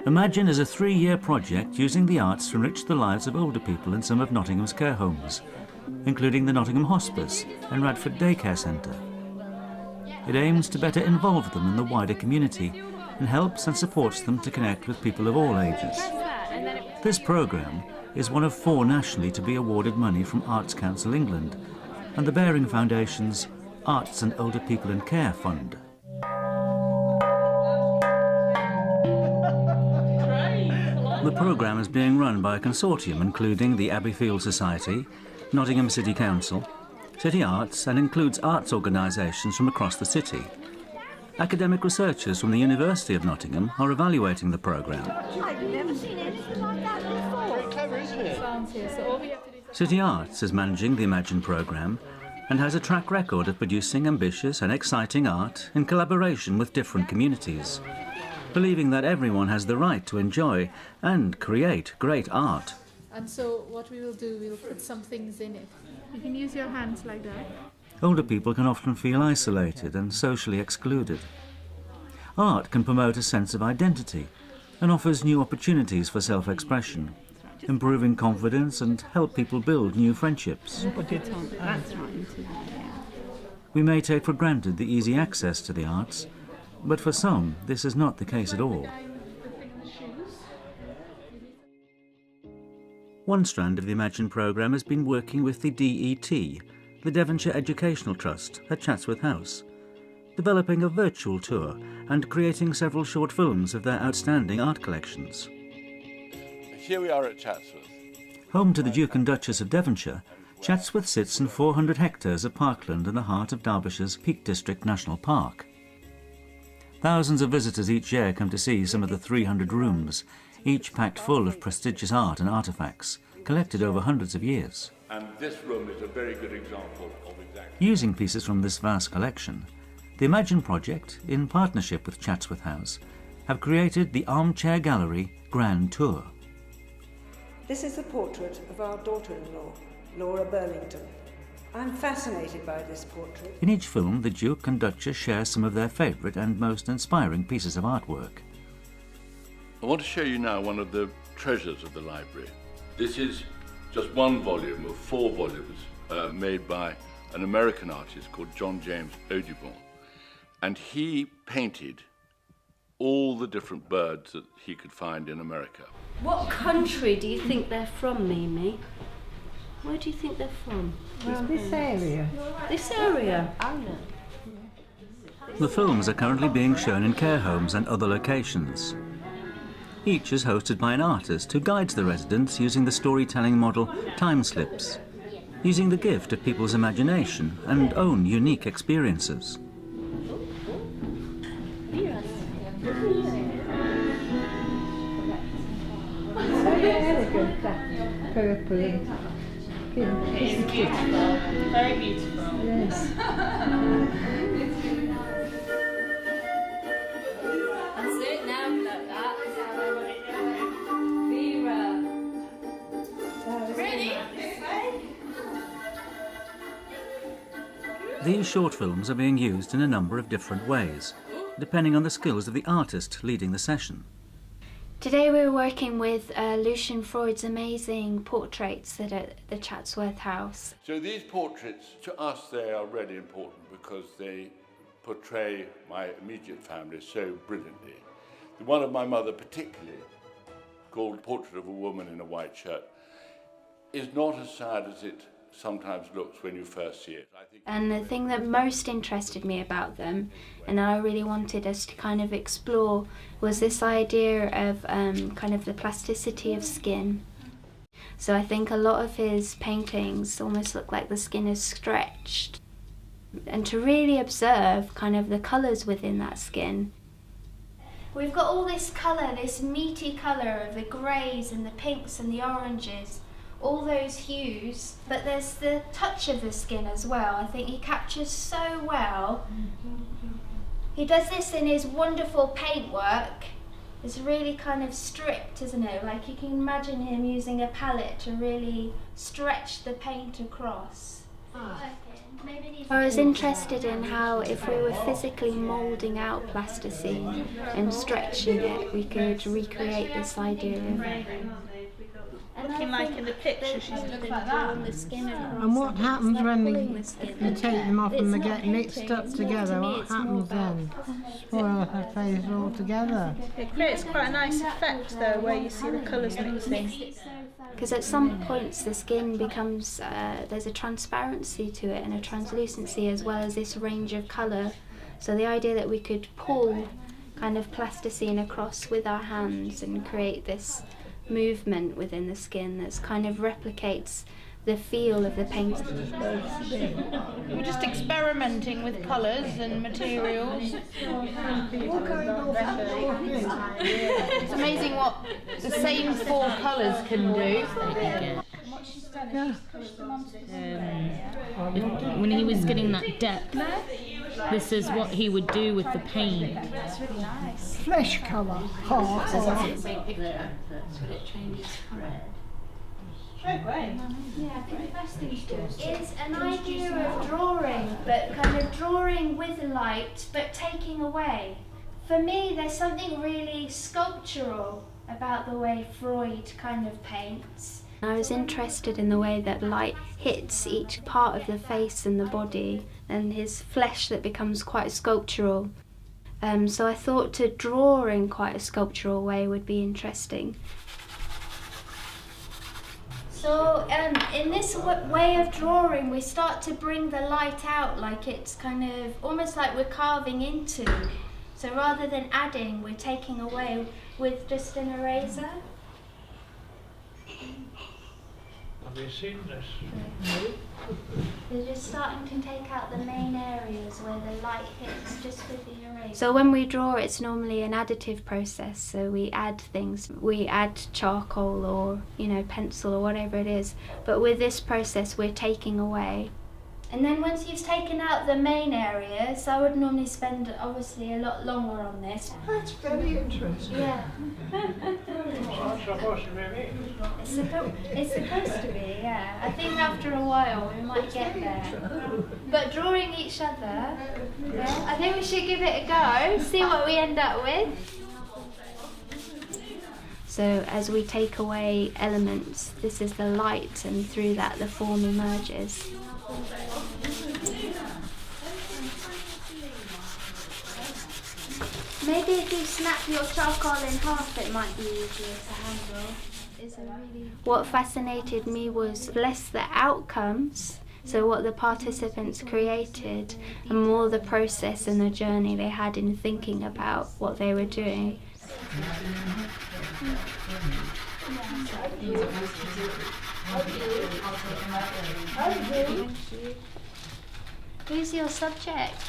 Imagine is a 3-year project using the arts to enrich the lives of older people in some of Nottingham's care homes, including the Nottingham Hospice and Radford Daycare Centre. It aims to better involve them in the wider community and helps and supports them to connect with people of all ages. This programme is one of 4 nationally to be awarded money from Arts Council England and the Baring Foundation's Arts and Older People in Care Fund. The programme is being run by a consortium including the Abbeyfield Society, Nottingham City Council, City Arts, and includes arts organisations from across the city. Academic researchers from the University of Nottingham are evaluating the programme. I've never seen anything like that before. Very clever, isn't it? City Arts is managing the Imagine programme and has a track record of producing ambitious and exciting art in collaboration with different communities, believing that everyone has the right to enjoy and create great art. And so what we will do, we'll put some things in it. You can use your hands like that. Older people can often feel isolated and socially excluded. Art can promote a sense of identity and offers new opportunities for self-expression, improving confidence and help people build new friendships. We may take for granted the easy access to the arts, but for some, this is not the case at all. One strand of the Imagine programme has been working with the DET, the Devonshire Educational Trust, at Chatsworth House, developing a virtual tour and creating several short films of their outstanding art collections. Here we are at Chatsworth. Home to the Duke and Duchess of Devonshire, Chatsworth sits in 400 hectares of parkland in the heart of Derbyshire's Peak District National Park. Thousands of visitors each year come to see some of the 300 rooms, each packed full of prestigious art and artefacts, collected over hundreds of years. And this room is a very good example of exactly... Using pieces from this vast collection, the Imagine project, in partnership with Chatsworth House, have created the Armchair Gallery Grand Tour. This is a portrait of our daughter-in-law, Laura Burlington. I'm fascinated by this portrait. In each film, the Duke and Duchess share some of their favourite and most inspiring pieces of artwork. I want to show you now one of the treasures of the library. This is just one volume of 4 volumes made by an American artist called John James Audubon. And he painted all the different birds that he could find in America. What country do you think they're from, Mimi? Where do you think they're from? Well, this area. This area? The films are currently being shown in care homes and other locations. Each is hosted by an artist who guides the residents using the storytelling model Time Slips, using the gift of people's imagination and own unique experiences. Very elegant, that purple and pink. It's beautiful, very beautiful. Yes. That's it, now like that. Vera. Ready? These short films are being used in a number of different ways, depending on the skills of the artist leading the session. Today we're working with Lucian Freud's amazing portraits that are at the Chatsworth House. So these portraits, to us, they are really important because they portray my immediate family so brilliantly. The one of my mother particularly, called Portrait of a Woman in a White Shirt, is not as sad as it sometimes looks when you first see it. And the thing that most interested me about them, and I really wanted us to kind of explore, was this idea of kind of the plasticity of skin. So I think a lot of his paintings almost look like the skin is stretched. And to really observe kind of the colours within that skin. We've got all this colour, this meaty colour of the greys and the pinks and the oranges, all those hues, but there's the touch of the skin as well. I think he captures so well. He does this in his wonderful paintwork. It's really kind of stripped, isn't it? Like you can imagine him using a palette to really stretch the paint across. I was interested in how if we were physically moulding out plasticine and stretching it, we could recreate this idea of Looking like in the picture, she's looking like that. the skin across. And what happens when pulling the skin. you take them off and they It's get not mixed hitting, up it's together? to me, What it's more happens then? Spoil her face altogether. It creates quite a nice effect though, where you see the colours mixing. Because at some points the skin becomes, there's a transparency to it and a translucency as well as this range of colour. So the idea that we could pull kind of plasticine across with our hands and create this movement within the skin that kind of replicates the feel of the paint. We're just experimenting with colours and materials. It's amazing what the same 4 colours can do. When he was getting that depth, this is what he would do with the paint. That's really nice. Flesh colour. It's a big picture, but it changes colour. Oh, great. Yeah, I think the best thing to do is an idea of drawing, but kind of drawing with light, but taking away. For me, there's something really sculptural about the way Freud kind of paints. I was interested in the way that light hits each part of the face and the body, and his flesh that becomes quite sculptural. So I thought to draw in quite a sculptural way would be interesting. So in this way of drawing, we start to bring the light out, like it's kind of almost like we're carving into. So rather than adding, we're taking away with just an eraser. Have you seen this? We're just starting to take out the main areas where the light hits just with the eraser. So when we draw, it's normally an additive process. So we add things. We add charcoal or, pencil or whatever it is. But with this process, we're taking away. And then once you've taken out the main areas, I would normally spend obviously a lot longer on this. That's very interesting. Yeah. What's supposed to be me? It's supposed to be, yeah. I think after a while we might get there. But drawing each other, yeah, I think we should give it a go, see what we end up with. So as we take away elements, this is the light, and through that the form emerges. Maybe if you snap your charcoal in half, it might be easier to handle. What fascinated me was less the outcomes, so what the participants created, and more the process and the journey they had in thinking about what they were doing. Who's your subject,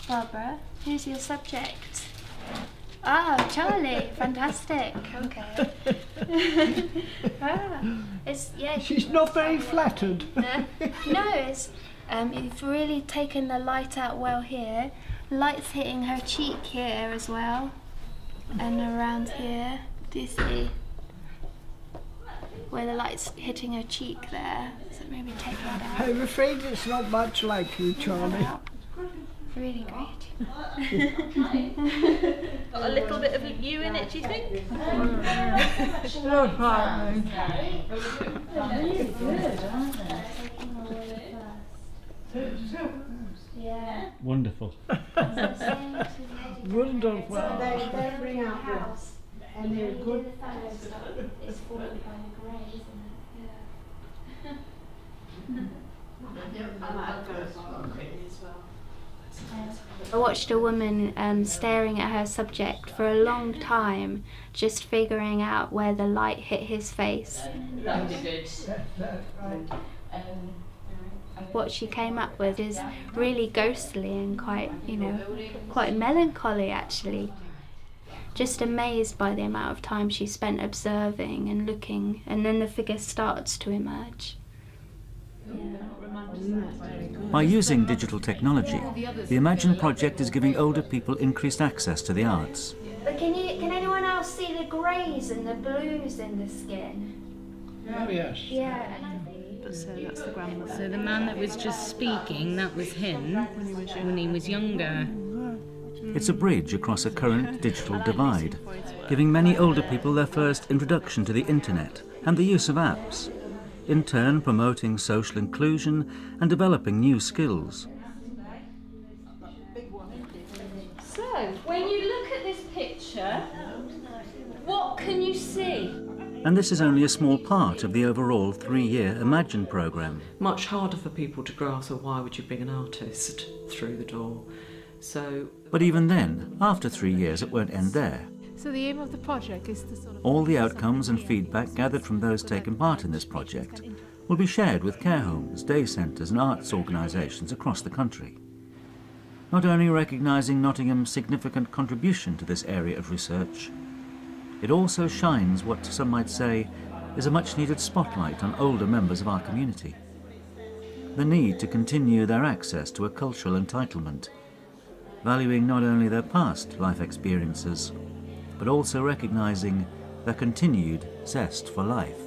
Barbara? Who's your subject? Ah, Charlie. Fantastic. Okay. She's not very flattered. No, it's you've really taken the light out well here. Light's hitting her cheek here as well, and around here. Do you see where the light's hitting her cheek there? So maybe take that out. I'm afraid it's not much like you, Charlie. Really great. Got a little bit of you in it, do you think? Not quite. Yeah. Wonderful. Wonderful. They bring out house and they're good. It's formed by the grey, isn't it? I watched a woman staring at her subject for a long time, just figuring out where the light hit his face. That would be good. What she came up with is really ghostly and quite melancholy actually. Just amazed by the amount of time she spent observing and looking, and then the figure starts to emerge. By using digital technology, the Imagine project is giving older people increased access to the arts. But can anyone else see the greys and the blues in the skin? Oh, yes. Yeah, and I think So that's the grandmother. So the man that was just speaking, that was him when he was younger. It's a bridge across a current digital divide, giving many older people their first introduction to the internet and the use of apps, in turn promoting social inclusion and developing new skills. So, when you look at this picture, what can you see? And this is only a small part of the overall 3-year Imagine programme. Much harder for people to grasp, so why would you bring an artist through the door? But even then, after 3 years, it won't end there. So the aim of the project is to sort of... All the outcomes and feedback gathered from those taking part in this project will be shared with care homes, day centres and arts organisations across the country. Not only recognising Nottingham's significant contribution to this area of research, it also shines what some might say is a much-needed spotlight on older members of our community. The need to continue their access to a cultural entitlement, valuing not only their past life experiences, but also recognising their continued zest for life.